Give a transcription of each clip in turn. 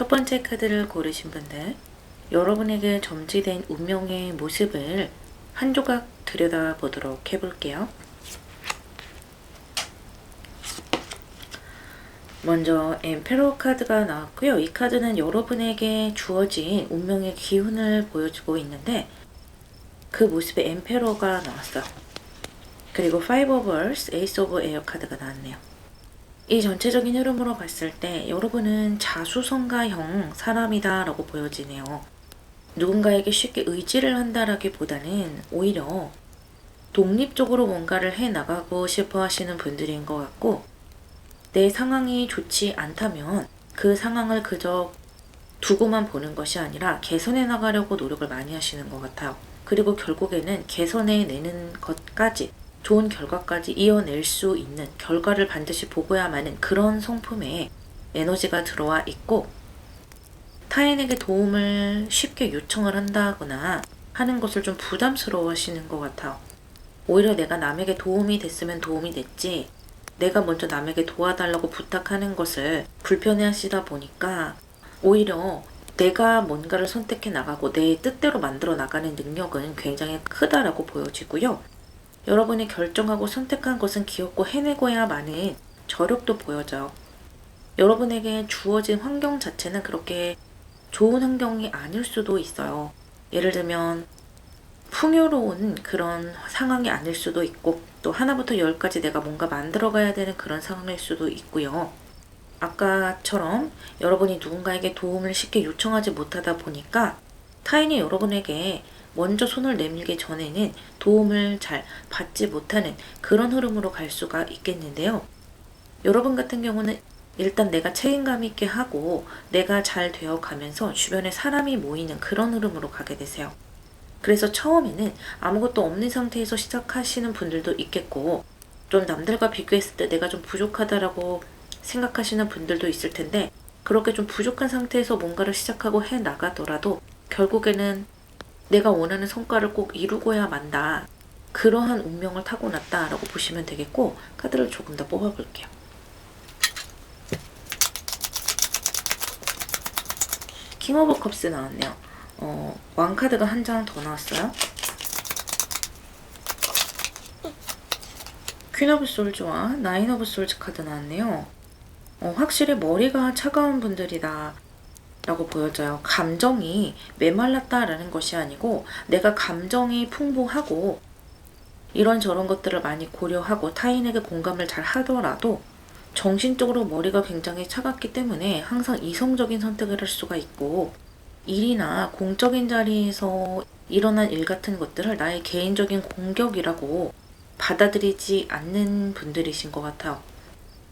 첫 번째 카드를 고르신 분들, 여러분에게 점지된 운명의 모습을 한 조각 들여다보도록 해볼게요. 먼저 엠페러 카드가 나왔고요. 이 카드는 여러분에게 주어진 운명의 기운을 보여주고 있는데 그 모습에 엠페러가 나왔어요. 그리고 파이브 오브 얼스, 에이스 오브 에어 카드가 나왔네요. 이 전체적인 흐름으로 봤을 때 여러분은 자수성가형 사람이다 라고 보여지네요. 누군가에게 쉽게 의지를 한다라기보다는 오히려 독립적으로 뭔가를 해나가고 싶어 하시는 분들인 것 같고, 내 상황이 좋지 않다면 그 상황을 그저 두고만 보는 것이 아니라 개선해 나가려고 노력을 많이 하시는 것 같아요. 그리고 결국에는 개선해 내는 것까지, 좋은 결과까지 이어낼 수 있는 결과를 반드시 보고야만 하는 그런 성품의 에너지가 들어와 있고, 타인에게 도움을 쉽게 요청을 한다거나 하는 것을 좀 부담스러워 하시는 것 같아요. 오히려 내가 남에게 도움이 됐으면 도움이 됐지, 내가 먼저 남에게 도와달라고 부탁하는 것을 불편해 하시다 보니까 오히려 내가 뭔가를 선택해 나가고 내 뜻대로 만들어 나가는 능력은 굉장히 크다라고 보여지고요. 여러분이 결정하고 선택한 것은 귀엽고 해내고야만은 저력도 보여져요. 여러분에게 주어진 환경 자체는 그렇게 좋은 환경이 아닐 수도 있어요. 예를 들면 풍요로운 그런 상황이 아닐 수도 있고, 또 하나부터 열까지 내가 뭔가 만들어가야 되는 그런 상황일 수도 있고요. 아까처럼 여러분이 누군가에게 도움을 쉽게 요청하지 못하다 보니까 타인이 여러분에게 먼저 손을 내밀기 전에는 도움을 잘 받지 못하는 그런 흐름으로 갈 수가 있겠는데요. 여러분 같은 경우는 일단 내가 책임감 있게 하고 내가 잘 되어 가면서 주변에 사람이 모이는 그런 흐름으로 가게 되세요. 그래서 처음에는 아무것도 없는 상태에서 시작하시는 분들도 있겠고, 좀 남들과 비교했을 때 내가 좀 부족하다라고 생각하시는 분들도 있을 텐데, 그렇게 좀 부족한 상태에서 뭔가를 시작하고 해 나가더라도 결국에는 내가 원하는 성과를 꼭 이루고야 만다, 그러한 운명을 타고났다라고 보시면 되겠고, 카드를 조금 더 뽑아볼게요. 킹 오브 컵스 나왔네요. 왕카드가 한 장 더 나왔어요. 퀸 오브 솔즈와 나인 오브 솔즈 카드 나왔네요. 확실히 머리가 차가운 분들이다 라고 보여져요. 감정이 메말랐다라는 것이 아니고, 내가 감정이 풍부하고 이런저런 것들을 많이 고려하고 타인에게 공감을 잘 하더라도 정신적으로 머리가 굉장히 차갑기 때문에 항상 이성적인 선택을 할 수가 있고, 일이나 공적인 자리에서 일어난 일 같은 것들을 나의 개인적인 공격이라고 받아들이지 않는 분들이신 것 같아요.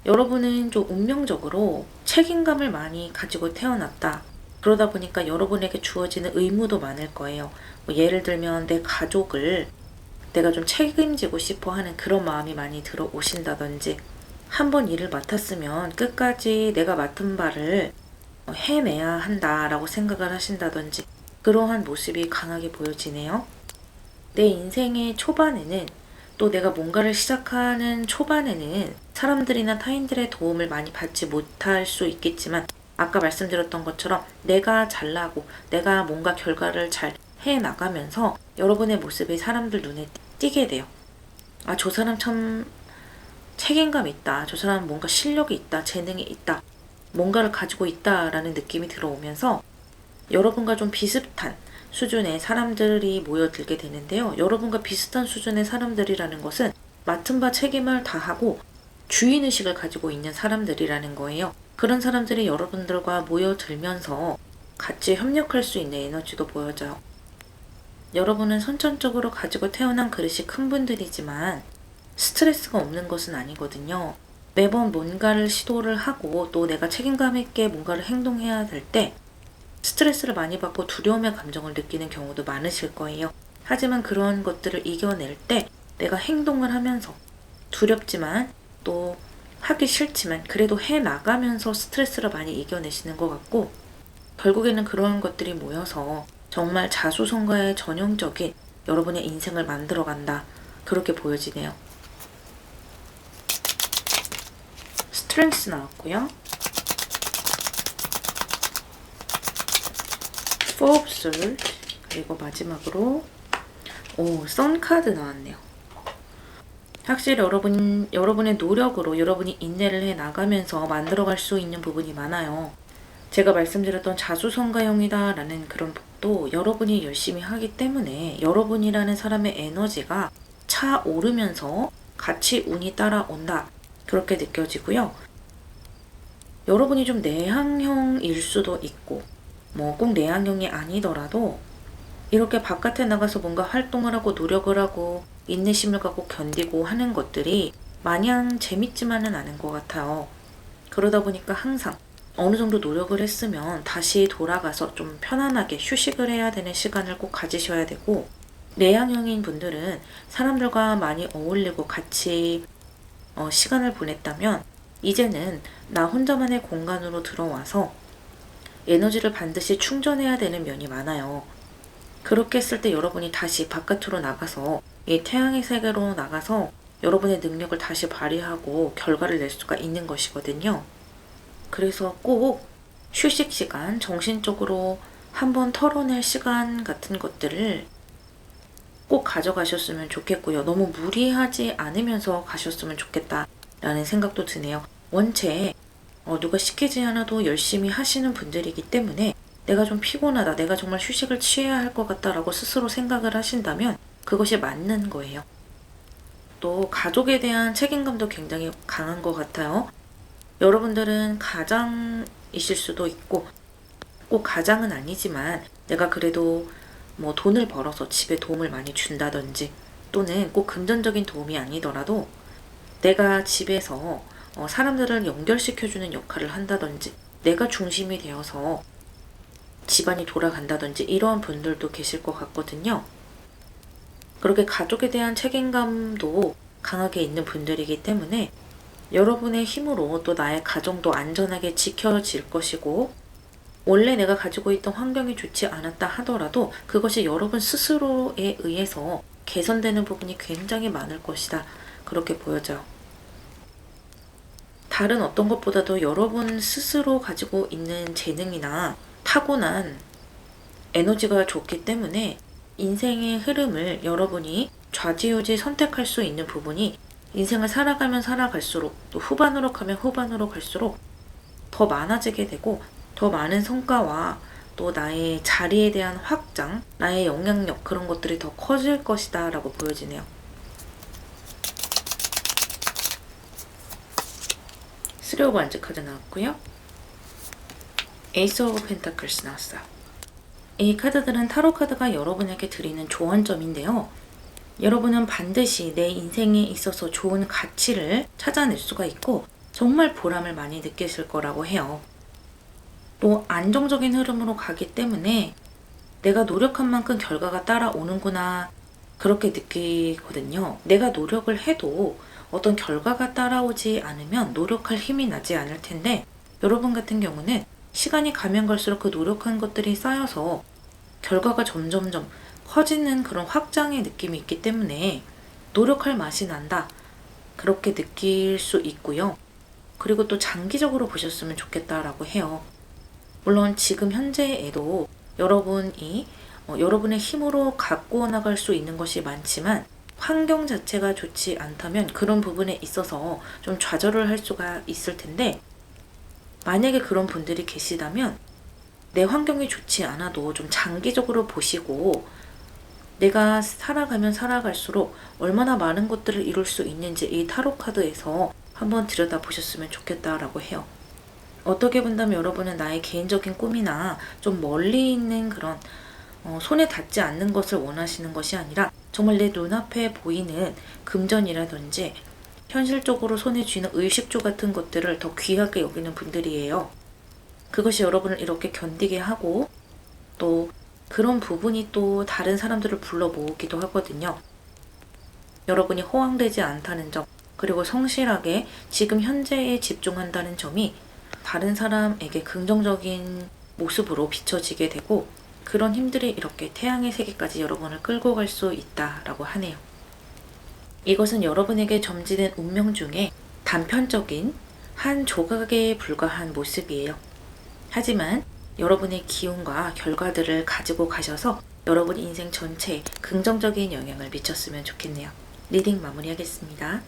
여러분은 좀 운명적으로 책임감을 많이 가지고 태어났다. 그러다 보니까 여러분에게 주어지는 의무도 많을 거예요. 예를 들면 내 가족을 내가 좀 책임지고 싶어 하는 그런 마음이 많이 들어오신다든지, 한번 일을 맡았으면 끝까지 내가 맡은 바를 해내야 한다라고 생각을 하신다든지, 그러한 모습이 강하게 보여지네요. 내 인생의 초반에는, 또 내가 뭔가를 시작하는 초반에는 사람들이나 타인들의 도움을 많이 받지 못할 수 있겠지만, 아까 말씀드렸던 것처럼 내가 잘나고 내가 뭔가 결과를 잘 해나가면서 여러분의 모습이 사람들 눈에 띄게 돼요. 아, 저 사람 참 책임감 있다, 저 사람 뭔가 실력이 있다, 재능이 있다, 뭔가를 가지고 있다라는 느낌이 들어오면서 여러분과 좀 비슷한 수준의 사람들이 모여들게 되는데요. 여러분과 비슷한 수준의 사람들이라는 것은 맡은 바 책임을 다하고 주인의식을 가지고 있는 사람들이라는 거예요. 그런 사람들이 여러분들과 모여들면서 같이 협력할 수 있는 에너지도 보여져요. 여러분은 선천적으로 가지고 태어난 그릇이 큰 분들이지만 스트레스가 없는 것은 아니거든요. 매번 뭔가를 시도를 하고 또 내가 책임감 있게 뭔가를 행동해야 될 때 스트레스를 많이 받고 두려움의 감정을 느끼는 경우도 많으실 거예요. 하지만 그런 것들을 이겨낼 때 내가 행동을 하면서 두렵지만 또 하기 싫지만 그래도 해나가면서 스트레스를 많이 이겨내시는 것 같고, 결국에는 그런 것들이 모여서 정말 자수성가의 전형적인 여러분의 인생을 만들어간다, 그렇게 보여지네요. 스트렝스 나왔고요. Four of Swords, 그리고 마지막으로 선 카드 나왔네요. 확실히 여러분의 노력으로 여러분이 인내를 해 나가면서 만들어갈 수 있는 부분이 많아요. 제가 말씀드렸던 자수성가형이다 라는 그런 법도 여러분이 열심히 하기 때문에 여러분이라는 사람의 에너지가 차오르면서 같이 운이 따라온다, 그렇게 느껴지고요. 여러분이 좀 내향형일 수도 있고 뭐 꼭 내향형이 아니더라도 이렇게 바깥에 나가서 뭔가 활동을 하고 노력을 하고 인내심을 갖고 견디고 하는 것들이 마냥 재밌지만은 않은 것 같아요. 그러다 보니까 항상 어느 정도 노력을 했으면 다시 돌아가서 좀 편안하게 휴식을 해야 되는 시간을 꼭 가지셔야 되고, 내향형인 분들은 사람들과 많이 어울리고 같이 시간을 보냈다면 이제는 나 혼자만의 공간으로 들어와서 에너지를 반드시 충전해야 되는 면이 많아요. 그렇게 했을 때 여러분이 다시 바깥으로 나가서 이 태양의 세계로 나가서 여러분의 능력을 다시 발휘하고 결과를 낼 수가 있는 것이거든요. 그래서 꼭 휴식 시간, 정신적으로 한번 털어낼 시간 같은 것들을 꼭 가져가셨으면 좋겠고요. 너무 무리하지 않으면서 가셨으면 좋겠다라는 생각도 드네요. 원체 누가 시키지 않아도 열심히 하시는 분들이기 때문에 내가 좀 피곤하다, 내가 정말 휴식을 취해야 할 것 같다라고 스스로 생각을 하신다면 그것이 맞는 거예요. 또 가족에 대한 책임감도 굉장히 강한 것 같아요. 여러분들은 가장이실 수도 있고 꼭 가장은 아니지만 내가 그래도 뭐 돈을 벌어서 집에 도움을 많이 준다든지, 또는 꼭 금전적인 도움이 아니더라도 내가 집에서 사람들을 연결시켜주는 역할을 한다든지 내가 중심이 되어서 집안이 돌아간다든지 이러한 분들도 계실 것 같거든요. 그렇게 가족에 대한 책임감도 강하게 있는 분들이기 때문에 여러분의 힘으로 또 나의 가정도 안전하게 지켜질 것이고, 원래 내가 가지고 있던 환경이 좋지 않았다 하더라도 그것이 여러분 스스로에 의해서 개선되는 부분이 굉장히 많을 것이다, 그렇게 보여져요. 다른 어떤 것보다도 여러분 스스로 가지고 있는 재능이나 타고난 에너지가 좋기 때문에 인생의 흐름을 여러분이 좌지우지 선택할 수 있는 부분이 인생을 살아가면 살아갈수록, 또 후반으로 가면 후반으로 갈수록 더 많아지게 되고, 더 많은 성과와 또 나의 자리에 대한 확장, 나의 영향력, 그런 것들이 더 커질 것이다 라고 보여지네요. 쓰리 오브 완즈 카드 나왔고요. 에이스 오브 펜타클스 나왔어요. 이 카드들은 타로 카드가 여러분에게 드리는 조언점인데요. 여러분은 반드시 내 인생에 있어서 좋은 가치를 찾아낼 수가 있고 정말 보람을 많이 느끼실 거라고 해요. 또 안정적인 흐름으로 가기 때문에 내가 노력한 만큼 결과가 따라오는구나, 그렇게 느끼거든요. 내가 노력을 해도 어떤 결과가 따라오지 않으면 노력할 힘이 나지 않을 텐데, 여러분 같은 경우는 시간이 가면 갈수록 그 노력한 것들이 쌓여서 결과가 점점점 커지는 그런 확장의 느낌이 있기 때문에 노력할 맛이 난다, 그렇게 느낄 수 있고요. 그리고 또 장기적으로 보셨으면 좋겠다라고 해요. 물론 지금 현재에도 여러분이 여러분의 힘으로 가꾸어 나갈 수 있는 것이 많지만 환경 자체가 좋지 않다면 그런 부분에 있어서 좀 좌절을 할 수가 있을 텐데, 만약에 그런 분들이 계시다면 내 환경이 좋지 않아도 좀 장기적으로 보시고 내가 살아가면 살아갈수록 얼마나 많은 것들을 이룰 수 있는지 이 타로 카드에서 한번 들여다보셨으면 좋겠다라고 해요. 어떻게 본다면 여러분은 나의 개인적인 꿈이나 좀 멀리 있는 그런 손에 닿지 않는 것을 원하시는 것이 아니라 정말 내 눈앞에 보이는 금전이라든지 현실적으로 손에 쥐는 의식주 같은 것들을 더 귀하게 여기는 분들이에요. 그것이 여러분을 이렇게 견디게 하고 또 그런 부분이 또 다른 사람들을 불러 모으기도 하거든요. 여러분이 허황되지 않다는 점, 그리고 성실하게 지금 현재에 집중한다는 점이 다른 사람에게 긍정적인 모습으로 비춰지게 되고, 그런 힘들이 이렇게 태양의 세계까지 여러분을 끌고 갈 수 있다라고 하네요. 이것은 여러분에게 점지된 운명 중에 단편적인 한 조각에 불과한 모습이에요. 하지만 여러분의 기운과 결과들을 가지고 가셔서 여러분 인생 전체에 긍정적인 영향을 미쳤으면 좋겠네요. 리딩 마무리하겠습니다.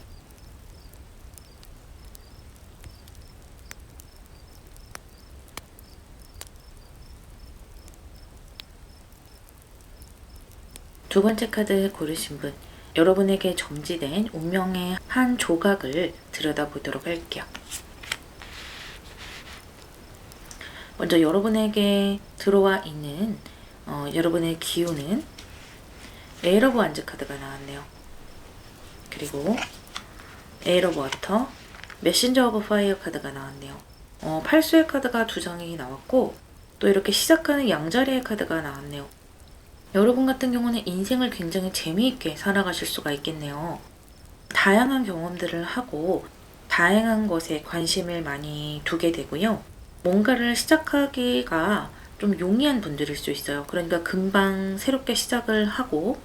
두 번째 카드 고르신 분, 여러분에게 점지된 운명의 한 조각을 들여다보도록 할게요. 먼저 여러분에게 들어와 있는 여러분의 기운은 에일 오브 완즈 카드가 나왔네요. 그리고 에일 오브 워터, 메신저 오브 파이어 카드가 나왔네요. 팔수의 카드가 두 장이 나왔고 또 이렇게 시작하는 양자리의 카드가 나왔네요. 여러분 같은 경우는 인생을 굉장히 재미있게 살아가실 수가 있겠네요. 다양한 경험들을 하고 다양한 것에 관심을 많이 두게 되고요. 뭔가를 시작하기가 좀 용이한 분들일 수 있어요. 그러니까 금방 새롭게 시작을 하고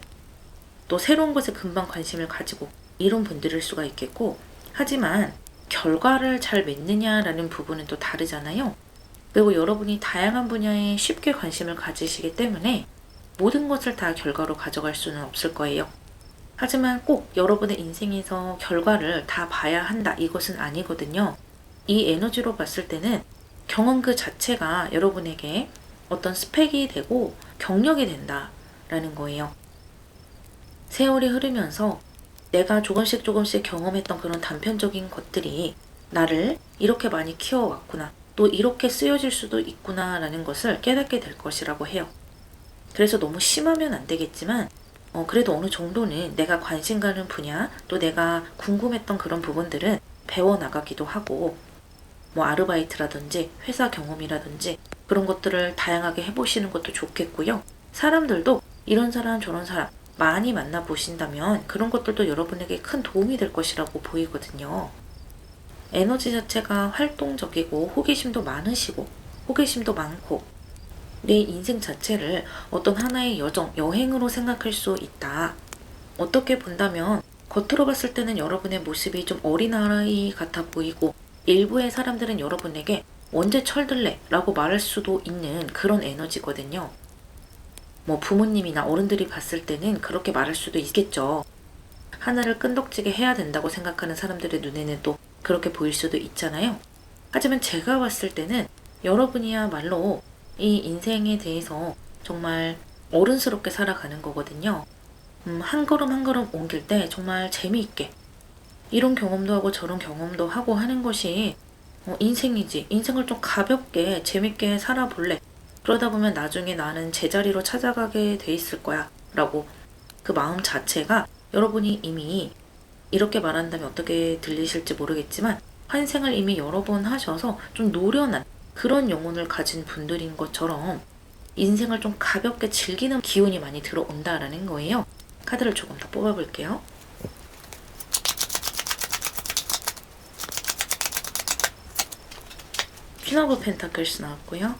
또 새로운 것에 금방 관심을 가지고 이런 분들일 수가 있겠고, 하지만 결과를 잘 맺느냐라는 부분은 또 다르잖아요. 그리고 여러분이 다양한 분야에 쉽게 관심을 가지시기 때문에 모든 것을 다 결과로 가져갈 수는 없을 거예요. 하지만 꼭 여러분의 인생에서 결과를 다 봐야 한다, 이것은 아니거든요. 이 에너지로 봤을 때는 경험 그 자체가 여러분에게 어떤 스펙이 되고 경력이 된다라는 거예요. 세월이 흐르면서 내가 조금씩 경험했던 그런 단편적인 것들이 나를 이렇게 많이 키워왔구나, 또 이렇게 쓰여질 수도 있구나 라는 것을 깨닫게 될 것이라고 해요. 그래서 너무 심하면 안 되겠지만 그래도 어느 정도는 내가 관심 가는 분야, 또 내가 궁금했던 그런 부분들은 배워나가기도 하고, 뭐 아르바이트라든지 회사 경험이라든지 그런 것들을 다양하게 해보시는 것도 좋겠고요. 사람들도 이런 사람 저런 사람 많이 만나보신다면 그런 것들도 여러분에게 큰 도움이 될 것이라고 보이거든요. 에너지 자체가 활동적이고 호기심도 많으시고 호기심도 많고 내 인생 자체를 어떤 하나의 여행으로 생각할 수 있다. 어떻게 본다면 겉으로 봤을 때는 여러분의 모습이 좀 어린아이 같아 보이고 일부의 사람들은 여러분에게 언제 철들래? 라고 말할 수도 있는 그런 에너지거든요. 뭐 부모님이나 어른들이 봤을 때는 그렇게 말할 수도 있겠죠. 하나를 끈덕지게 해야 된다고 생각하는 사람들의 눈에는 또 그렇게 보일 수도 있잖아요. 하지만 제가 봤을 때는 여러분이야말로 이 인생에 대해서 정말 어른스럽게 살아가는 거거든요. 한 걸음 한 걸음 옮길 때 정말 재미있게 이런 경험도 하고 저런 경험도 하고 하는 것이 인생이지. 인생을 좀 가볍게 재밌게 살아볼래. 그러다 보면 나중에 나는 제자리로 찾아가게 돼 있을 거야 라고 그 마음 자체가 여러분이 이미 이렇게 말한다면 어떻게 들리실지 모르겠지만 한 생을 이미 여러 번 하셔서 좀 노련한 그런 영혼을 가진 분들인 것처럼 인생을 좀 가볍게 즐기는 기운이 많이 들어온다라는 거예요. 카드를 조금 더 뽑아볼게요. 퀸 오브 펜타클스 나왔고요.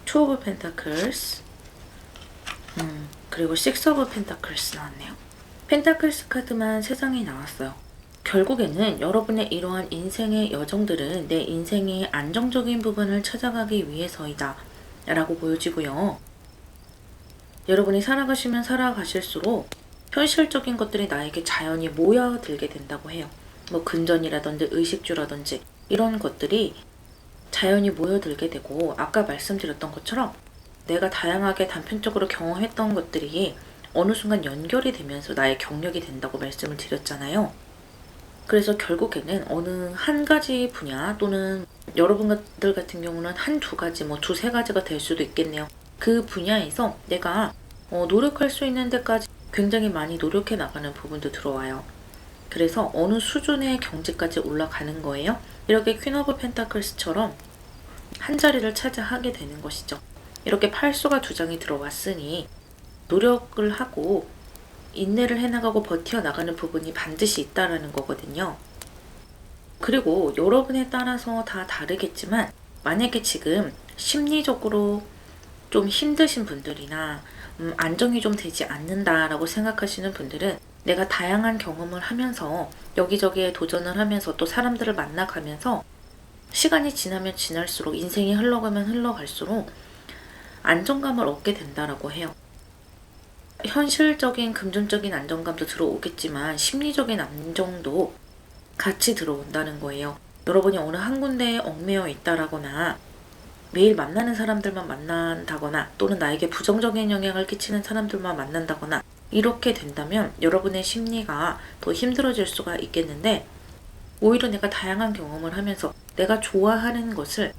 투 오브 펜타클스, 그리고 식스 오브 펜타클스 나왔네요. 펜타클스 카드만 3장이 나왔어요. 결국에는 여러분의 이러한 인생의 여정들은 내 인생의 안정적인 부분을 찾아가기 위해서이다 라고 보여지고요. 여러분이 살아가시면 살아가실수록 현실적인 것들이 나에게 자연히 모여들게 된다고 해요. 뭐 근전이라든지 의식주라든지 이런 것들이 자연히 모여들게 되고, 아까 말씀드렸던 것처럼 내가 다양하게 단편적으로 경험했던 것들이 어느 순간 연결이 되면서 나의 경력이 된다고 말씀을 드렸잖아요. 그래서 결국에는 어느 한 가지 분야, 또는 여러분들 같은 경우는 한두 가지, 뭐 두세 가지가 될 수도 있겠네요. 그 분야에서 내가 노력할 수 있는 데까지 굉장히 많이 노력해 나가는 부분도 들어와요. 그래서 어느 수준의 경지까지 올라가는 거예요. 이렇게 퀸 오브 펜타클스처럼 한 자리를 차지하게 되는 것이죠. 이렇게 팔수가 2장이 들어왔으니 노력을 하고 인내를 해나가고 버텨나가는 부분이 반드시 있다라는 거거든요. 그리고 여러분에 따라서 다 다르겠지만 만약에 지금 심리적으로 좀 힘드신 분들이나 안정이 좀 되지 않는다라고 생각하시는 분들은 내가 다양한 경험을 하면서 여기저기에 도전을 하면서 또 사람들을 만나가면서 시간이 지나면 지날수록, 인생이 흘러가면 흘러갈수록 안정감을 얻게 된다라고 해요. 현실적인 금전적인 안정감도 들어오겠지만 심리적인 안정도 같이 들어온다는 거예요. 여러분이 어느 한 군데에 얽매여 있다라거나 매일 만나는 사람들만 만난다거나 또는 나에게 부정적인 영향을 끼치는 사람들만 만난다거나 이렇게 된다면 여러분의 심리가 더 힘들어질 수가 있겠는데, 오히려 내가 다양한 경험을 하면서 내가 좋아하는 것을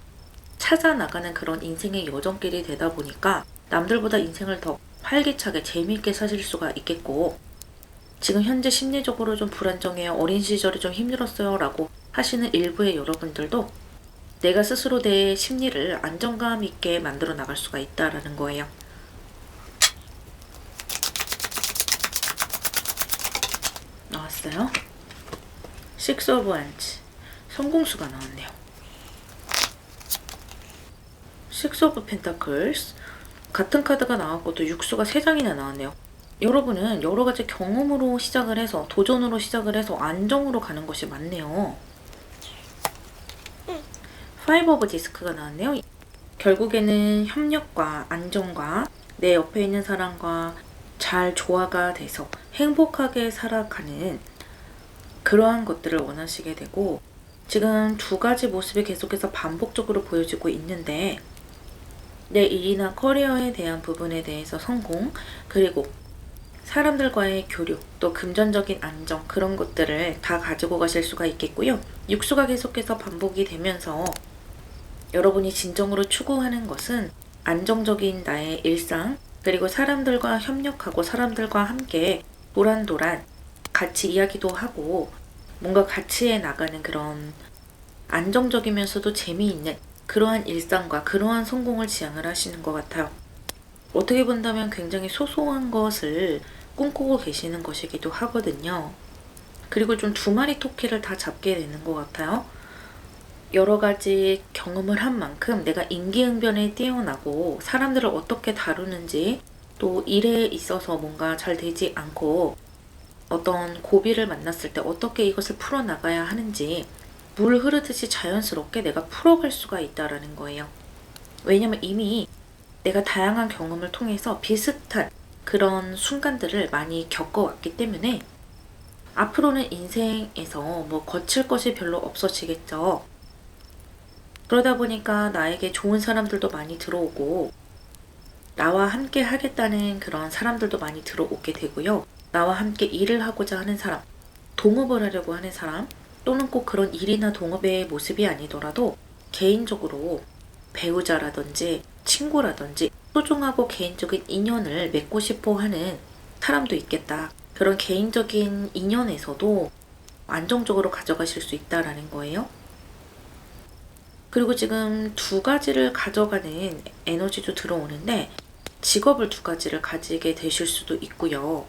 찾아 나가는 그런 인생의 여정길이 되다 보니까 남들보다 인생을 더 활기차게 재미있게 사실 수가 있겠고, 지금 현재 심리적으로 좀 불안정해요, 어린 시절이 좀 힘들었어요 라고 하시는 일부의 여러분들도 내가 스스로 내 심리를 안정감 있게 만들어 나갈 수가 있다라는 거예요. 나왔어요. Six of Wands. 성공수가 나왔네요. Six of Pentacles. 같은 카드가 나왔고 또 육수가 3장이나 나왔네요. 여러분은 여러 가지 경험으로 시작을 해서, 도전으로 시작을 해서 안정으로 가는 것이 많네요. Five of Disc가 나왔네요. 결국에는 협력과 안정과 내 옆에 있는 사람과 잘 조화가 돼서 행복하게 살아가는 그러한 것들을 원하시게 되고, 지금 2가지 모습이 계속해서 반복적으로 보여지고 있는데, 내 일이나 커리어에 대한 부분에 대해서 성공, 그리고 사람들과의 교류, 또 금전적인 안정, 그런 것들을 다 가지고 가실 수가 있겠고요. 육수가 계속해서 반복이 되면서 여러분이 진정으로 추구하는 것은 안정적인 나의 일상, 그리고 사람들과 협력하고 사람들과 함께 도란도란 같이 이야기도 하고 뭔가 같이 해 나가는 그런 안정적이면서도 재미있는 그러한 일상과 그러한 성공을 지향을 하시는 것 같아요. 어떻게 본다면 굉장히 소소한 것을 꿈꾸고 계시는 것이기도 하거든요. 그리고 좀 2마리 토끼를 다 잡게 되는 것 같아요. 여러 가지 경험을 한 만큼 내가 임기응변에 뛰어나고 사람들을 어떻게 다루는지, 또 일에 있어서 뭔가 잘 되지 않고 어떤 고비를 만났을 때 어떻게 이것을 풀어나가야 하는지 물 흐르듯이 자연스럽게 내가 풀어갈 수가 있다라는 거예요. 왜냐면 이미 내가 다양한 경험을 통해서 비슷한 그런 순간들을 많이 겪어왔기 때문에 앞으로는 인생에서 뭐 거칠 것이 별로 없어지겠죠. 그러다 보니까 나에게 좋은 사람들도 많이 들어오고 나와 함께 하겠다는 그런 사람들도 많이 들어오게 되고요. 나와 함께 일을 하고자 하는 사람, 동업을 하려고 하는 사람, 또는 꼭 그런 일이나 동업의 모습이 아니더라도 개인적으로 배우자라든지 친구라든지 소중하고 개인적인 인연을 맺고 싶어 하는 사람도 있겠다. 그런 개인적인 인연에서도 안정적으로 가져가실 수 있다라는 거예요. 그리고 지금 2가지를 가져가는 에너지도 들어오는데, 직업을 2가지를 가지게 되실 수도 있고요.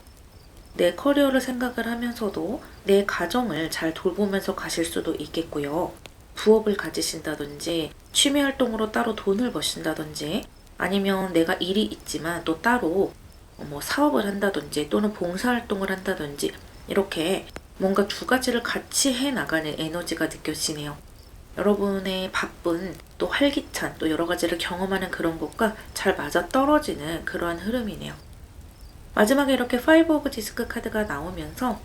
내 커리어를 생각을 하면서도 내 가정을 잘 돌보면서 가실 수도 있겠고요. 부업을 가지신다든지 취미활동으로 따로 돈을 버신다든지, 아니면 내가 일이 있지만 또 따로 뭐 사업을 한다든지 또는 봉사활동을 한다든지, 이렇게 뭔가 2가지를 같이 해나가는 에너지가 느껴지네요. 여러분의 바쁜, 또 활기찬, 또 여러 가지를 경험하는 그런 것과 잘 맞아떨어지는 그러한 흐름이네요. 마지막에 이렇게 파이브 오브 디스크 카드가 나오면서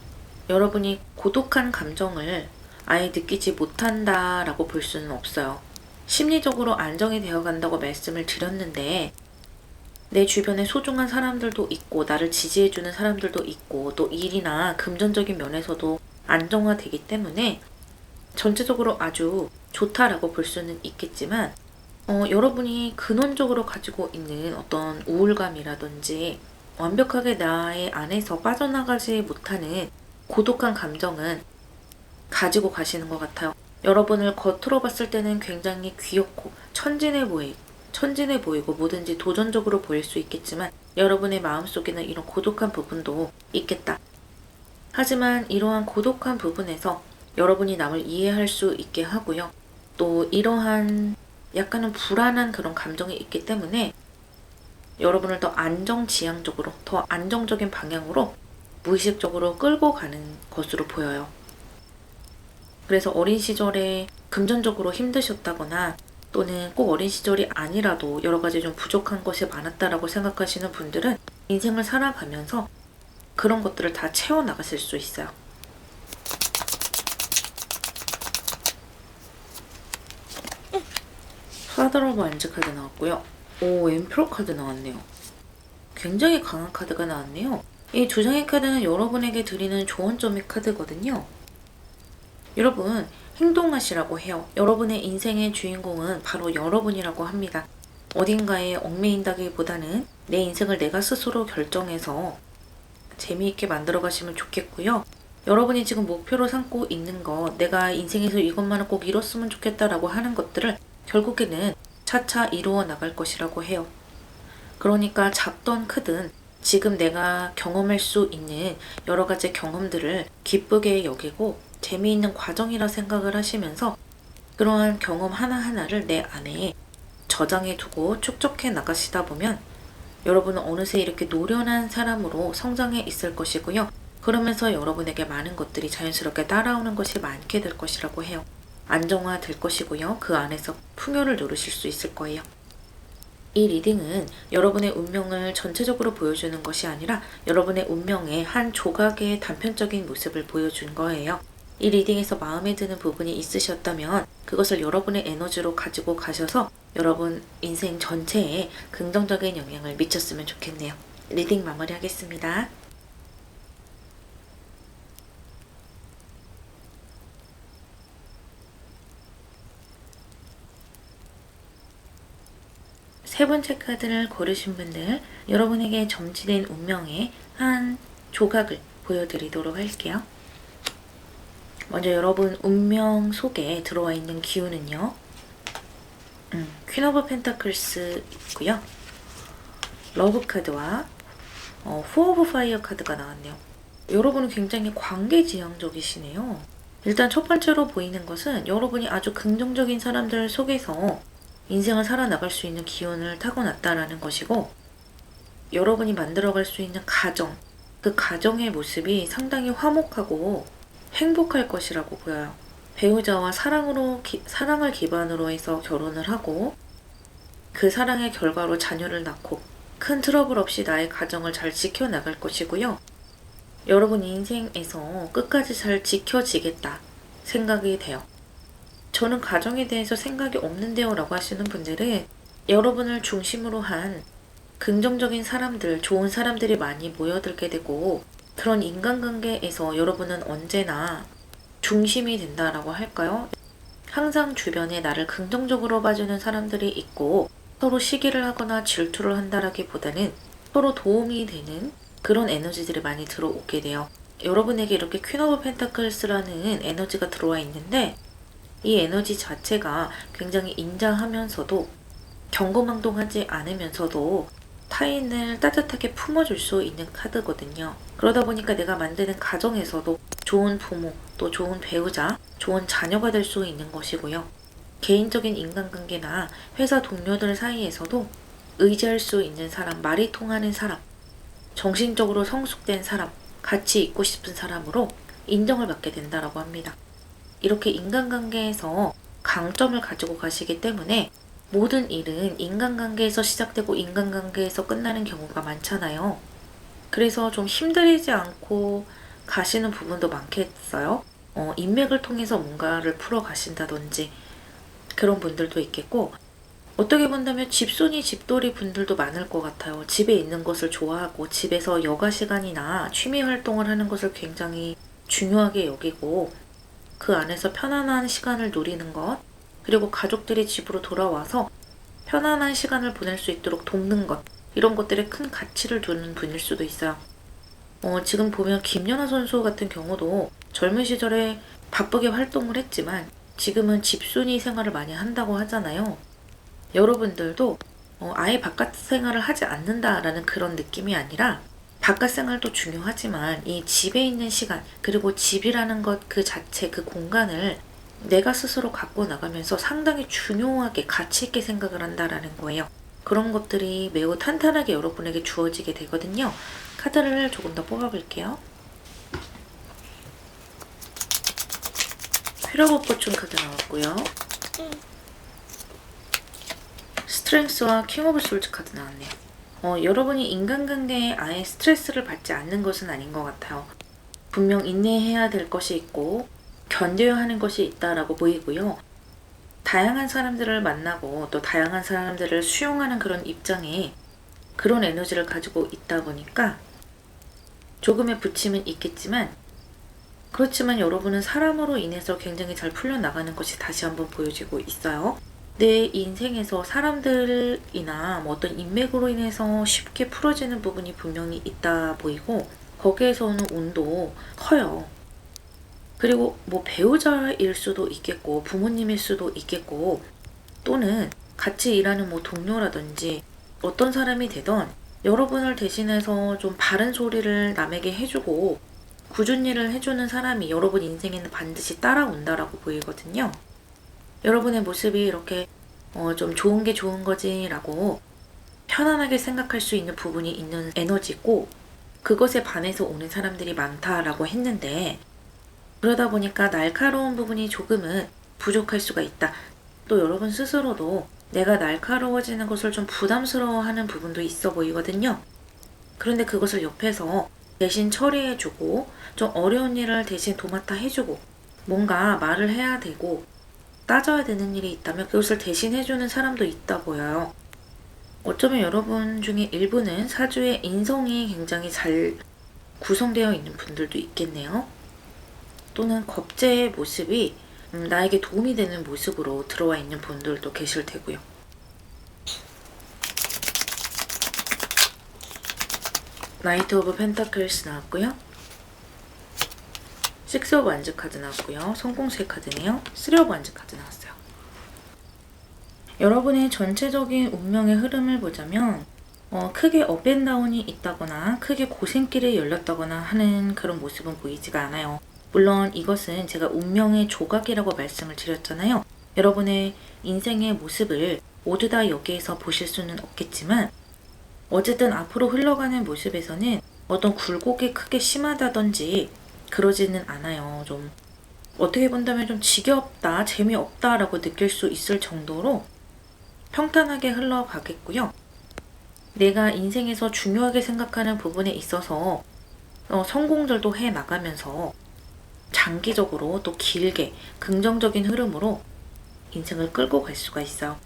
여러분이 고독한 감정을 아예 느끼지 못한다라고 볼 수는 없어요. 심리적으로 안정이 되어 간다고 말씀을 드렸는데, 내 주변에 소중한 사람들도 있고 나를 지지해주는 사람들도 있고 또 일이나 금전적인 면에서도 안정화되기 때문에 전체적으로 아주 좋다라고 볼 수는 있겠지만, 여러분이 근원적으로 가지고 있는 어떤 우울감이라든지 완벽하게 나의 안에서 빠져나가지 못하는 고독한 감정은 가지고 가시는 것 같아요. 여러분을 겉으로 봤을 때는 굉장히 귀엽고 천진해 보이고 뭐든지 도전적으로 보일 수 있겠지만 여러분의 마음속에는 이런 고독한 부분도 있겠다. 하지만 이러한 고독한 부분에서 여러분이 남을 이해할 수 있게 하고요. 또 이러한 약간은 불안한 그런 감정이 있기 때문에 여러분을 더 안정지향적으로, 더 안정적인 방향으로 무의식적으로 끌고 가는 것으로 보여요. 그래서 어린 시절에 금전적으로 힘드셨다거나 또는 꼭 어린 시절이 아니라도 여러 가지 좀 부족한 것이 많았다라고 생각하시는 분들은 인생을 살아가면서 그런 것들을 다 채워나가실 수 있어요. 파더 오브 완즈 카드 나왔고요. 오, 엠프로 카드 나왔네요. 굉장히 강한 카드가 나왔네요. 이 두 장의 카드는 여러분에게 드리는 조언점의 카드거든요. 여러분, 행동하시라고 해요. 여러분의 인생의 주인공은 바로 여러분이라고 합니다. 어딘가에 얽매인다기보다는 내 인생을 내가 스스로 결정해서 재미있게 만들어 가시면 좋겠고요. 여러분이 지금 목표로 삼고 있는 것, 내가 인생에서 이것만은 꼭 이뤘으면 좋겠다라고 하는 것들을 결국에는 차차 이루어 나갈 것이라고 해요. 그러니까 작던 크든 지금 내가 경험할 수 있는 여러 가지 경험들을 기쁘게 여기고 재미있는 과정이라 생각을 하시면서 그러한 경험 하나하나를 내 안에 저장해 두고 축적해 나가시다 보면 여러분은 어느새 이렇게 노련한 사람으로 성장해 있을 것이고요. 그러면서 여러분에게 많은 것들이 자연스럽게 따라오는 것이 많게 될 것이라고 해요. 안정화 될 것이고요. 그 안에서 풍요를 누리실 수 있을 거예요. 이 리딩은 여러분의 운명을 전체적으로 보여주는 것이 아니라 여러분의 운명의 한 조각의 단편적인 모습을 보여준 거예요. 이 리딩에서 마음에 드는 부분이 있으셨다면 그것을 여러분의 에너지로 가지고 가셔서 여러분 인생 전체에 긍정적인 영향을 미쳤으면 좋겠네요. 리딩 마무리하겠습니다. 세 번째 카드를 고르신 분들, 여러분에게 점치된 운명의 한 조각을 보여드리도록 할게요. 먼저 여러분 운명 속에 들어와 있는 기운은요. 퀸 오브 펜타클스 있고요. 러브 카드와 포 오브 파이어 카드가 나왔네요. 여러분은 굉장히 관계지향적이시네요. 일단 첫 번째로 보이는 것은 여러분이 아주 긍정적인 사람들 속에서 인생을 살아나갈 수 있는 기운을 타고났다라는 것이고, 여러분이 만들어갈 수 있는 가정, 그 가정의 모습이 상당히 화목하고 행복할 것이라고 보여요. 배우자와 사랑을 기반으로 해서 결혼을 하고 그 사랑의 결과로 자녀를 낳고 큰 트러블 없이 나의 가정을 잘 지켜나갈 것이고요. 여러분 인생에서 끝까지 잘 지켜지겠다 생각이 돼요. 저는 가정에 대해서 생각이 없는데요 라고 하시는 분들은 여러분을 중심으로 한 긍정적인 사람들, 좋은 사람들이 많이 모여들게 되고 그런 인간관계에서 여러분은 언제나 중심이 된다라고 할까요? 항상 주변에 나를 긍정적으로 봐주는 사람들이 있고 서로 시기를 하거나 질투를 한다라기보다는 서로 도움이 되는 그런 에너지들이 많이 들어오게 돼요. 여러분에게 이렇게 퀸 오브 펜타클스라는 에너지가 들어와 있는데 이 에너지 자체가 굉장히 인자하면서도 경거망동하지 않으면서도 타인을 따뜻하게 품어줄 수 있는 카드거든요. 그러다 보니까 내가 만드는 가정에서도 좋은 부모, 또 좋은 배우자, 좋은 자녀가 될 수 있는 것이고요. 개인적인 인간관계나 회사 동료들 사이에서도 의지할 수 있는 사람, 말이 통하는 사람, 정신적으로 성숙된 사람, 같이 있고 싶은 사람으로 인정을 받게 된다고 합니다. 이렇게 인간관계에서 강점을 가지고 가시기 때문에 모든 일은 인간관계에서 시작되고 인간관계에서 끝나는 경우가 많잖아요. 그래서 좀 힘들이지 않고 가시는 부분도 많겠어요. 인맥을 통해서 뭔가를 풀어 가신다든지 그런 분들도 있겠고, 어떻게 본다면 집순이 집돌이 분들도 많을 것 같아요. 집에 있는 것을 좋아하고 집에서 여가 시간이나 취미 활동을 하는 것을 굉장히 중요하게 여기고 그 안에서 편안한 시간을 누리는 것, 그리고 가족들이 집으로 돌아와서 편안한 시간을 보낼 수 있도록 돕는 것, 이런 것들에 큰 가치를 두는 분일 수도 있어요. 지금 보면 김연아 선수 같은 경우도 젊은 시절에 바쁘게 활동을 했지만 지금은 집순이 생활을 많이 한다고 하잖아요. 여러분들도 아예 바깥 생활을 하지 않는다라는 그런 느낌이 아니라 바깥 생활도 중요하지만 이 집에 있는 시간, 그리고 집이라는 것 그 자체, 그 공간을 내가 스스로 갖고 나가면서 상당히 중요하게 가치 있게 생각을 한다라는 거예요. 그런 것들이 매우 탄탄하게 여러분에게 주어지게 되거든요. 카드를 조금 더 뽑아볼게요. 휠 오브 포춘 카드 나왔고요. 스트렝스와 킹 오브 솔즈 카드 나왔네요. 여러분이 인간관계에 아예 스트레스를 받지 않는 것은 아닌 것 같아요. 분명 인내해야 될 것이 있고 견뎌야 하는 것이 있다라고 보이고요. 다양한 사람들을 만나고 또 다양한 사람들을 수용하는 그런 입장에 그런 에너지를 가지고 있다 보니까 조금의 부침은 있겠지만, 그렇지만 여러분은 사람으로 인해서 굉장히 잘 풀려나가는 것이 다시 한번 보여지고 있어요. 내 인생에서 사람들이나 어떤 인맥으로 인해서 쉽게 풀어지는 부분이 분명히 있다 보이고, 거기에서 오는 운도 커요. 그리고 배우자일 수도 있겠고 부모님일 수도 있겠고, 또는 같이 일하는 동료라든지 어떤 사람이 되던 여러분을 대신해서 좀 바른 소리를 남에게 해주고 굳은 일을 해주는 사람이 여러분 인생에는 반드시 따라온다라고 보이거든요. 여러분의 모습이 이렇게 좀 좋은 게 좋은 거지 라고 편안하게 생각할 수 있는 부분이 있는 에너지고, 그것에 반해서 오는 사람들이 많다라고 했는데, 그러다 보니까 날카로운 부분이 조금은 부족할 수가 있다. 또 여러분 스스로도 내가 날카로워지는 것을 좀 부담스러워하는 부분도 있어 보이거든요. 그런데 그것을 옆에서 대신 처리해주고 좀 어려운 일을 대신 도맡아 해주고 뭔가 말을 해야 되고 따져야 되는 일이 있다면 그것을 대신 해주는 사람도 있다 보여요. 어쩌면 여러분 중에 일부는 사주의 인성이 굉장히 잘 구성되어 있는 분들도 있겠네요. 또는 겁재의 모습이 나에게 도움이 되는 모습으로 들어와 있는 분들도 계실 테고요. 나이트 오브 펜타클스 나왔고요. 식스 오브 완즈 카드 나왔고요. 성공세 카드네요. 쓰리 오브 완즈 카드 나왔어요. 여러분의 전체적인 운명의 흐름을 보자면 크게 업앤다운이 있다거나 크게 고생길이 열렸다거나 하는 그런 모습은 보이지가 않아요. 물론 이것은 제가 운명의 조각이라고 말씀을 드렸잖아요. 여러분의 인생의 모습을 모두 다 여기에서 보실 수는 없겠지만, 어쨌든 앞으로 흘러가는 모습에서는 어떤 굴곡이 크게 심하다든지 그러지는 않아요. 좀 어떻게 본다면 좀 지겹다, 재미없다 라고 느낄 수 있을 정도로 평탄하게 흘러가겠고요. 내가 인생에서 중요하게 생각하는 부분에 있어서 성공들도 해나가면서 장기적으로 또 길게 긍정적인 흐름으로 인생을 끌고 갈 수가 있어요.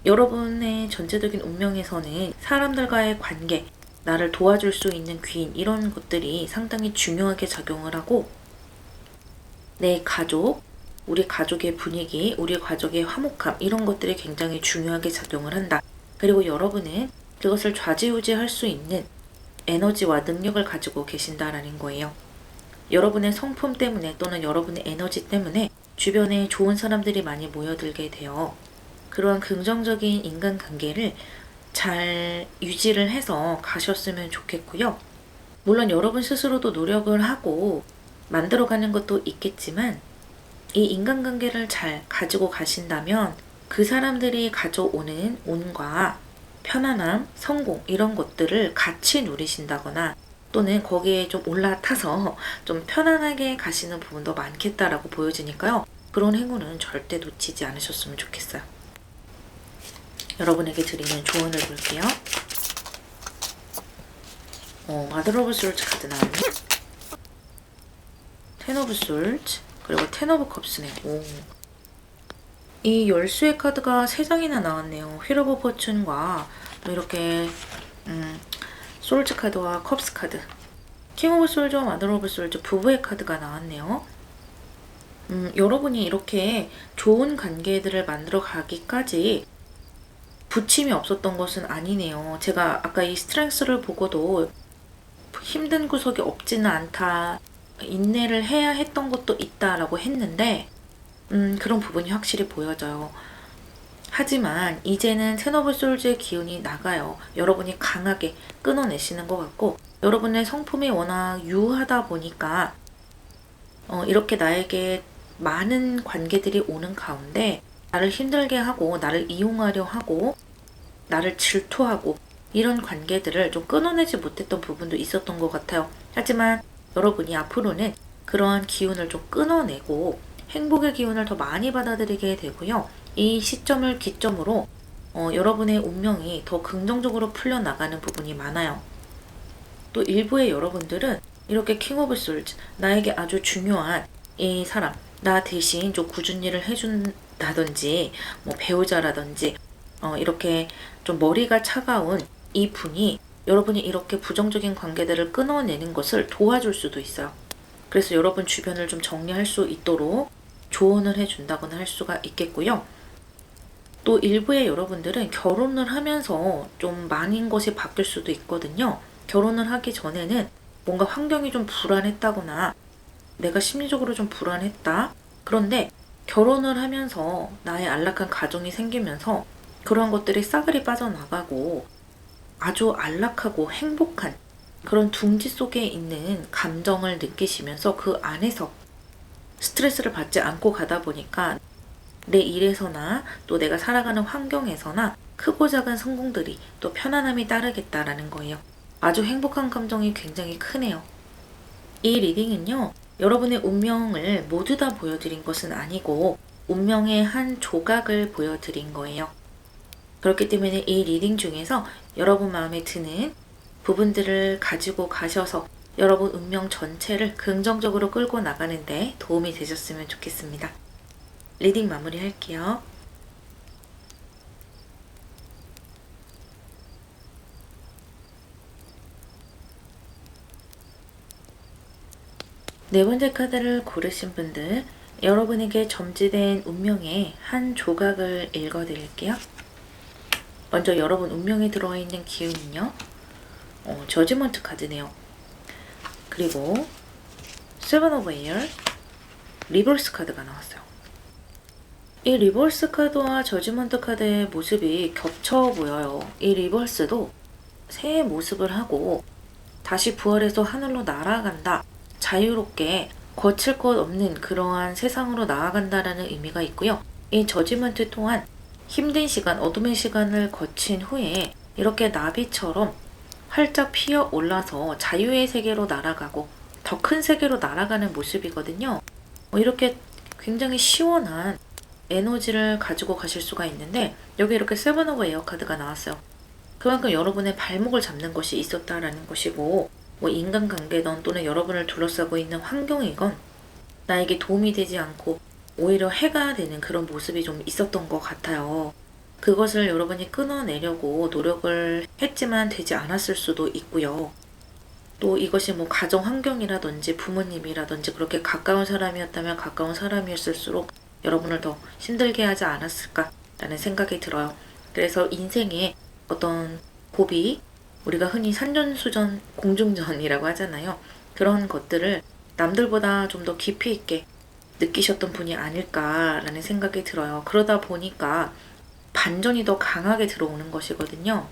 여러분의 전체적인 운명에서는 사람들과의 관계, 나를 도와줄 수 있는 귀인, 이런 것들이 상당히 중요하게 작용을 하고, 내 가족, 우리 가족의 분위기, 우리 가족의 화목함, 이런 것들이 굉장히 중요하게 작용을 한다. 그리고 여러분은 그것을 좌지우지할 수 있는 에너지와 능력을 가지고 계신다라는 거예요. 여러분의 성품 때문에 또는 여러분의 에너지 때문에 주변에 좋은 사람들이 많이 모여들게 돼요. 그러한 긍정적인 인간관계를 잘 유지를 해서 가셨으면 좋겠고요. 물론 여러분 스스로도 노력을 하고 만들어가는 것도 있겠지만, 이 인간관계를 잘 가지고 가신다면 그 사람들이 가져오는 운과 편안함, 성공, 이런 것들을 같이 누리신다거나 또는 거기에 좀 올라타서 좀 편안하게 가시는 부분도 많겠다라고 보여지니까요. 그런 행운은 절대 놓치지 않으셨으면 좋겠어요. 여러분에게 드리는 조언을 볼게요. 마더 오브 솔즈 카드 나왔네. 텐 오브 솔즈, 그리고 텐 오브 컵스네. 이 열수의 카드가 3장이나 나왔네요. 휠 오브 포춘과 이렇게 솔즈 카드와 컵스 카드, 킹 오브 솔즈와 마더 오브 솔즈 부부의 카드가 나왔네요. 여러분이 이렇게 좋은 관계들을 만들어 가기까지 부침이 없었던 것은 아니네요. 제가 아까 이 스트렝스를 보고도 힘든 구석이 없지는 않다, 인내를 해야 했던 것도 있다라고 했는데 그런 부분이 확실히 보여져요. 하지만 이제는 텐 오브 솔즈의 기운이 나가요. 여러분이 강하게 끊어내시는 것 같고, 여러분의 성품이 워낙 유하다 보니까 이렇게 나에게 많은 관계들이 오는 가운데 나를 힘들게 하고 나를 이용하려 하고 나를 질투하고 이런 관계들을 좀 끊어내지 못했던 부분도 있었던 것 같아요. 하지만 여러분이 앞으로는 그러한 기운을 좀 끊어내고 행복의 기운을 더 많이 받아들이게 되고요. 이 시점을 기점으로 여러분의 운명이 더 긍정적으로 풀려나가는 부분이 많아요. 또 일부의 여러분들은 이렇게 킹 오브 솔즈, 나에게 아주 중요한 이 사람, 나 대신 좀 굳은 일을 해준다든지 뭐 배우자라든지 이렇게 좀 머리가 차가운 이 분이 여러분이 이렇게 부정적인 관계들을 끊어내는 것을 도와줄 수도 있어요. 그래서 여러분 주변을 좀 정리할 수 있도록 조언을 해준다거나 할 수가 있겠고요. 또 일부의 여러분들은 결혼을 하면서 좀 많은 것이 바뀔 수도 있거든요. 결혼을 하기 전에는 뭔가 환경이 좀 불안했다거나 내가 심리적으로 좀 불안했다. 그런데 결혼을 하면서 나의 안락한 가정이 생기면서 그런 것들이 싸그리 빠져나가고 아주 안락하고 행복한 그런 둥지 속에 있는 감정을 느끼시면서 그 안에서 스트레스를 받지 않고 가다 보니까 내 일에서나 또 내가 살아가는 환경에서나 크고 작은 성공들이 또 편안함이 따르겠다라는 거예요. 아주 행복한 감정이 굉장히 크네요. 이 리딩은요, 여러분의 운명을 모두 다 보여드린 것은 아니고 운명의 한 조각을 보여드린 거예요. 그렇기 때문에 이 리딩 중에서 여러분 마음에 드는 부분들을 가지고 가셔서 여러분 운명 전체를 긍정적으로 끌고 나가는데 도움이 되셨으면 좋겠습니다. 리딩 마무리 할게요. 네 번째 카드를 고르신 분들, 여러분에게 점지된 운명의 한 조각을 읽어드릴게요. 먼저 여러분 운명에 들어있는 기운은요, 저지먼트 카드네요. 그리고 세븐 오브 에어, 리버스 카드가 나왔어요. 이 리버스 카드와 저지먼트 카드의 모습이 겹쳐 보여요. 이 리버스도 새의 모습을 하고 다시 부활해서 하늘로 날아간다. 자유롭게 거칠 것 없는 그러한 세상으로 나아간다라는 의미가 있고요. 이 저지먼트 또한 힘든 시간, 어둠의 시간을 거친 후에 이렇게 나비처럼 활짝 피어 올라서 자유의 세계로 날아가고 더 큰 세계로 날아가는 모습이거든요. 이렇게 굉장히 시원한 에너지를 가지고 가실 수가 있는데 여기 이렇게 세븐 오브 에어 카드가 나왔어요. 그만큼 여러분의 발목을 잡는 것이 있었다라는 것이고 뭐 인간관계든 또는 여러분을 둘러싸고 있는 환경이건 나에게 도움이 되지 않고 오히려 해가 되는 그런 모습이 좀 있었던 것 같아요. 그것을 여러분이 끊어내려고 노력을 했지만 되지 않았을 수도 있고요. 또 이것이 뭐 가정 환경이라든지 부모님이라든지 그렇게 가까운 사람이었다면 가까운 사람이었을수록 여러분을 더 힘들게 하지 않았을까라는 생각이 들어요. 그래서 인생의 어떤 고비, 우리가 흔히 산전수전, 공중전이라고 하잖아요. 그런 것들을 남들보다 좀 더 깊이 있게 느끼셨던 분이 아닐까라는 생각이 들어요. 그러다 보니까 반전이 더 강하게 들어오는 것이거든요.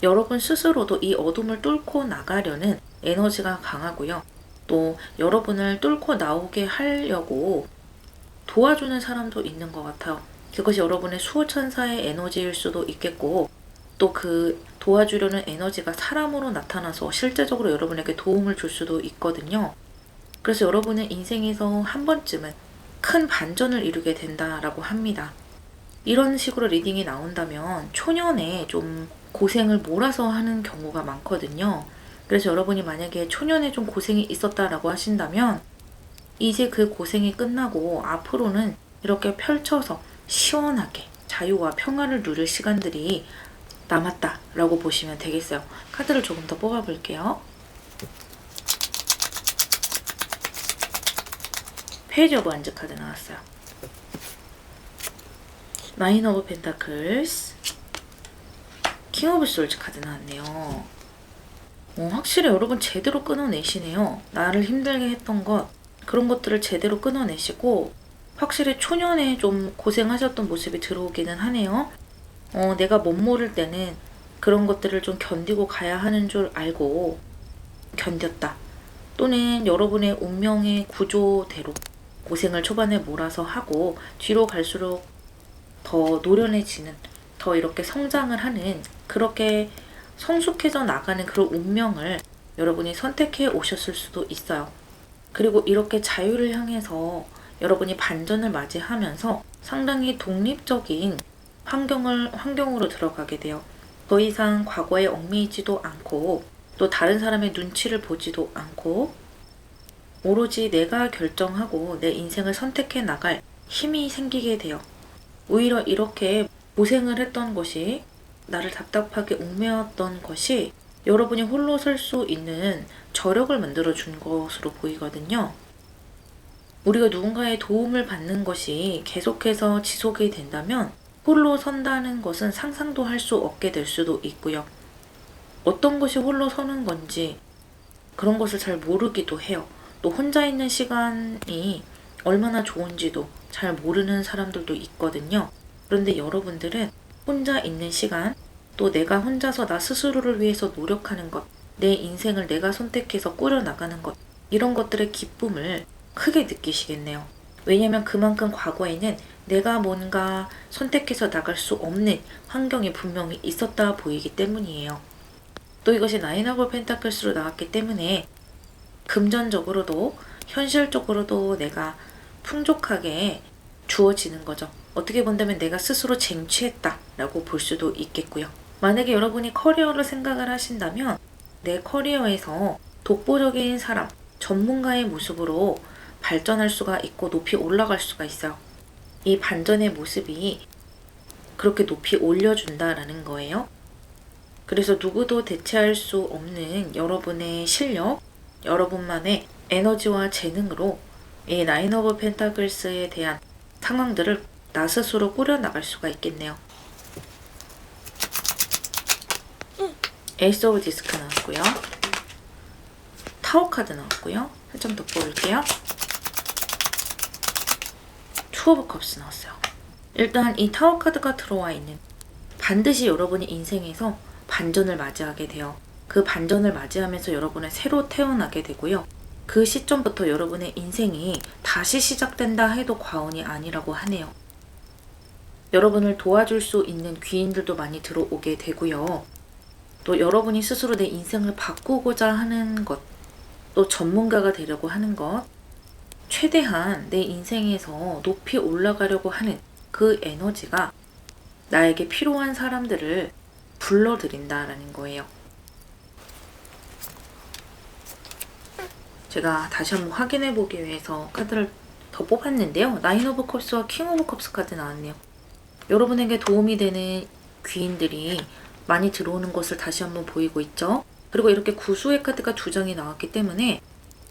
여러분 스스로도 이 어둠을 뚫고 나가려는 에너지가 강하고요. 또 여러분을 뚫고 나오게 하려고 도와주는 사람도 있는 것 같아요. 그것이 여러분의 수호천사의 에너지일 수도 있겠고 또 그 도와주려는 에너지가 사람으로 나타나서 실제적으로 여러분에게 도움을 줄 수도 있거든요. 그래서 여러분은 인생에서 한 번쯤은 큰 반전을 이루게 된다라고 합니다. 이런 식으로 리딩이 나온다면 초년에 좀 고생을 몰아서 하는 경우가 많거든요. 그래서 여러분이 만약에 초년에 좀 고생이 있었다라고 하신다면 이제 그 고생이 끝나고 앞으로는 이렇게 펼쳐서 시원하게 자유와 평화를 누릴 시간들이 남았다라고 보시면 되겠어요. 카드를 조금 더 뽑아볼게요. 페이지 오브 완즈 카드 나왔어요. 나인 오브 펜타클스, 킹 오브 솔즈 카드 나왔네요. 확실히 여러분 제대로 끊어내시네요. 나를 힘들게 했던 것, 그런 것들을 제대로 끊어내시고 확실히 초년에 좀 고생하셨던 모습이 들어오기는 하네요. 내가 못 모를 때는 그런 것들을 좀 견디고 가야 하는 줄 알고 견뎠다. 또는 여러분의 운명의 구조대로 고생을 초반에 몰아서 하고 뒤로 갈수록 더 노련해지는, 더 이렇게 성장을 하는, 그렇게 성숙해져 나가는 그런 운명을 여러분이 선택해 오셨을 수도 있어요. 그리고 이렇게 자유를 향해서 여러분이 반전을 맞이하면서 상당히 독립적인 환경으로 들어가게 돼요. 더 이상 과거에 얽매이지도 않고 또 다른 사람의 눈치를 보지도 않고 오로지 내가 결정하고 내 인생을 선택해 나갈 힘이 생기게 돼요. 오히려 이렇게 고생을 했던 것이 나를 답답하게 얽매였던 것이 여러분이 홀로 설 수 있는 저력을 만들어 준 것으로 보이거든요. 우리가 누군가의 도움을 받는 것이 계속해서 지속이 된다면 홀로 선다는 것은 상상도 할 수 없게 될 수도 있고요. 어떤 것이 홀로 서는 건지 그런 것을 잘 모르기도 해요. 또 혼자 있는 시간이 얼마나 좋은지도 잘 모르는 사람들도 있거든요. 그런데 여러분들은 혼자 있는 시간, 또 내가 혼자서 나 스스로를 위해서 노력하는 것, 내 인생을 내가 선택해서 꾸려나가는 것, 이런 것들의 기쁨을 크게 느끼시겠네요. 왜냐면 그만큼 과거에는 내가 뭔가 선택해서 나갈 수 없는 환경이 분명히 있었다 보이기 때문이에요. 또 이것이 나인 오브 펜타클스로 나왔기 때문에 금전적으로도 현실적으로도 내가 풍족하게 주어지는 거죠. 어떻게 본다면 내가 스스로 쟁취했다라고 볼 수도 있겠고요. 만약에 여러분이 커리어를 생각을 하신다면 내 커리어에서 독보적인 사람, 전문가의 모습으로 발전할 수가 있고 높이 올라갈 수가 있어요. 이 반전의 모습이 그렇게 높이 올려준다라는 거예요. 그래서 누구도 대체할 수 없는 여러분의 실력, 여러분만의 에너지와 재능으로 이 나인 오브 펜타클스에 대한 상황들을 나 스스로 꾸려나갈 수가 있겠네요. 에이스 오브 디스크 나왔고요. 타워 카드 나왔고요. 한 점 더 뽑을게요. 투 오브 컵스 나왔어요. 일단 이 타워 카드가 들어와 있는 반드시 여러분이 인생에서 반전을 맞이하게 돼요. 그 반전을 맞이하면서 여러분은 새로 태어나게 되고요. 그 시점부터 여러분의 인생이 다시 시작된다 해도 과언이 아니라고 하네요. 여러분을 도와줄 수 있는 귀인들도 많이 들어오게 되고요. 또 여러분이 스스로 내 인생을 바꾸고자 하는 것, 또 전문가가 되려고 하는 것, 최대한 내 인생에서 높이 올라가려고 하는 그 에너지가 나에게 필요한 사람들을 불러들인다라는 거예요. 제가 다시 한번 확인해 보기 위해서 카드를 더 뽑았는데요. 나인 오브 컵스와 킹 오브 컵스 카드 나왔네요. 여러분에게 도움이 되는 귀인들이 많이 들어오는 것을 다시 한번 보이고 있죠. 그리고 이렇게 구수의 카드가 2장이 나왔기 때문에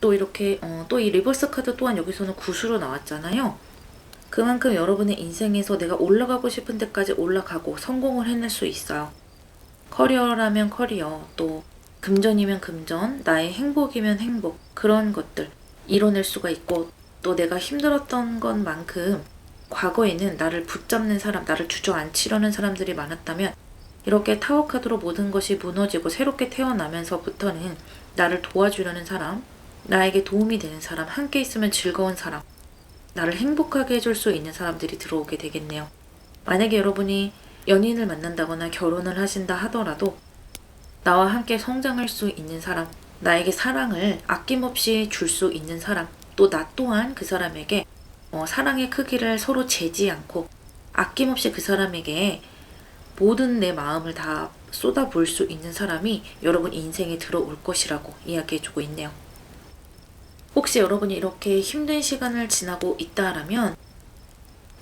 또 이렇게 또 이 리버스 카드 또한 여기서는 구수로 나왔잖아요. 그만큼 여러분의 인생에서 내가 올라가고 싶은 데까지 올라가고 성공을 해낼 수 있어요. 커리어라면 커리어, 또 금전이면 금전, 나의 행복이면 행복, 그런 것들 이뤄낼 수가 있고, 또 내가 힘들었던 것만큼 과거에는 나를 붙잡는 사람, 나를 주저앉히려는 사람들이 많았다면 이렇게 타워 카드로 모든 것이 무너지고 새롭게 태어나면서부터는 나를 도와주려는 사람, 나에게 도움이 되는 사람, 함께 있으면 즐거운 사람, 나를 행복하게 해줄 수 있는 사람들이 들어오게 되겠네요. 만약에 여러분이 연인을 만난다거나 결혼을 하신다 하더라도 나와 함께 성장할 수 있는 사람, 나에게 사랑을 아낌없이 줄 수 있는 사람, 또 나 또한 그 사람에게 사랑의 크기를 서로 재지 않고 아낌없이 그 사람에게 모든 내 마음을 다 쏟아부을 수 있는 사람이 여러분 인생에 들어올 것이라고 이야기해주고 있네요. 혹시 여러분이 이렇게 힘든 시간을 지나고 있다라면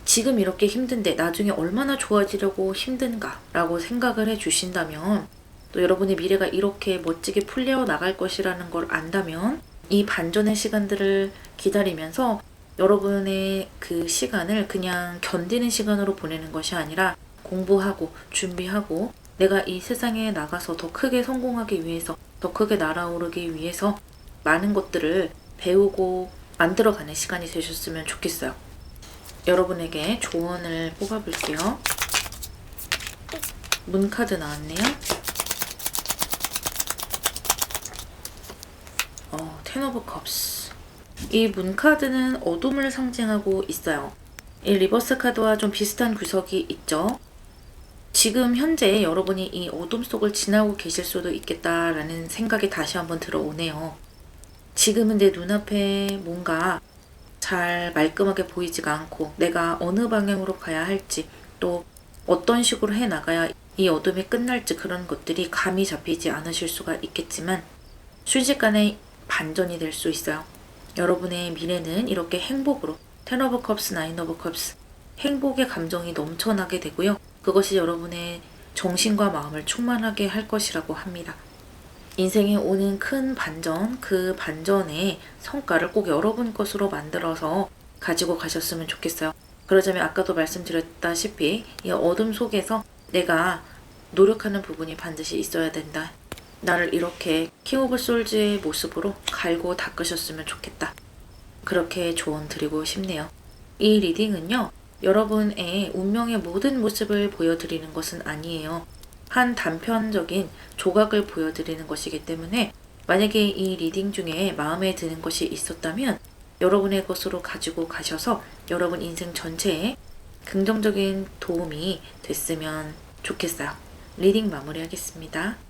지금 이렇게 힘든데 나중에 얼마나 좋아지려고 힘든가 라고 생각을 해주신다면, 또 여러분의 미래가 이렇게 멋지게 풀려 나갈 것이라는 걸 안다면 이 반전의 시간들을 기다리면서 여러분의 그 시간을 그냥 견디는 시간으로 보내는 것이 아니라 공부하고 준비하고 내가 이 세상에 나가서 더 크게 성공하기 위해서, 더 크게 날아오르기 위해서 많은 것들을 배우고 만들어가는 시간이 되셨으면 좋겠어요. 여러분에게 조언을 뽑아볼게요. 문카드 나왔네요. 텐 오브 컵스. 이 문카드는 어둠을 상징하고 있어요. 이 리버스 카드와 좀 비슷한 구석이 있죠. 지금 현재 여러분이 이 어둠 속을 지나고 계실 수도 있겠다라는 생각이 다시 한번 들어오네요. 지금은 내 눈앞에 뭔가 잘 말끔하게 보이지가 않고 내가 어느 방향으로 가야 할지 또 어떤 식으로 해 나가야 이 어둠이 끝날지 그런 것들이 감이 잡히지 않으실 수가 있겠지만 순식간에 반전이 될 수 있어요. 여러분의 미래는 이렇게 행복으로 텐 오브 컵스, 나인 오브 컵스 행복의 감정이 넘쳐나게 되고요. 그것이 여러분의 정신과 마음을 충만하게 할 것이라고 합니다. 인생에 오는 큰 반전, 그 반전의 성과를 꼭 여러분 것으로 만들어서 가지고 가셨으면 좋겠어요. 그러자면 아까도 말씀드렸다시피 이 어둠 속에서 내가 노력하는 부분이 반드시 있어야 된다. 나를 이렇게 킹 오브 솔즈의 모습으로 갈고 닦으셨으면 좋겠다. 그렇게 조언 드리고 싶네요. 이 리딩은요, 여러분의 운명의 모든 모습을 보여드리는 것은 아니에요. 한 단편적인 조각을 보여드리는 것이기 때문에 만약에 이 리딩 중에 마음에 드는 것이 있었다면 여러분의 것으로 가지고 가셔서 여러분 인생 전체에 긍정적인 도움이 됐으면 좋겠어요. 리딩 마무리하겠습니다.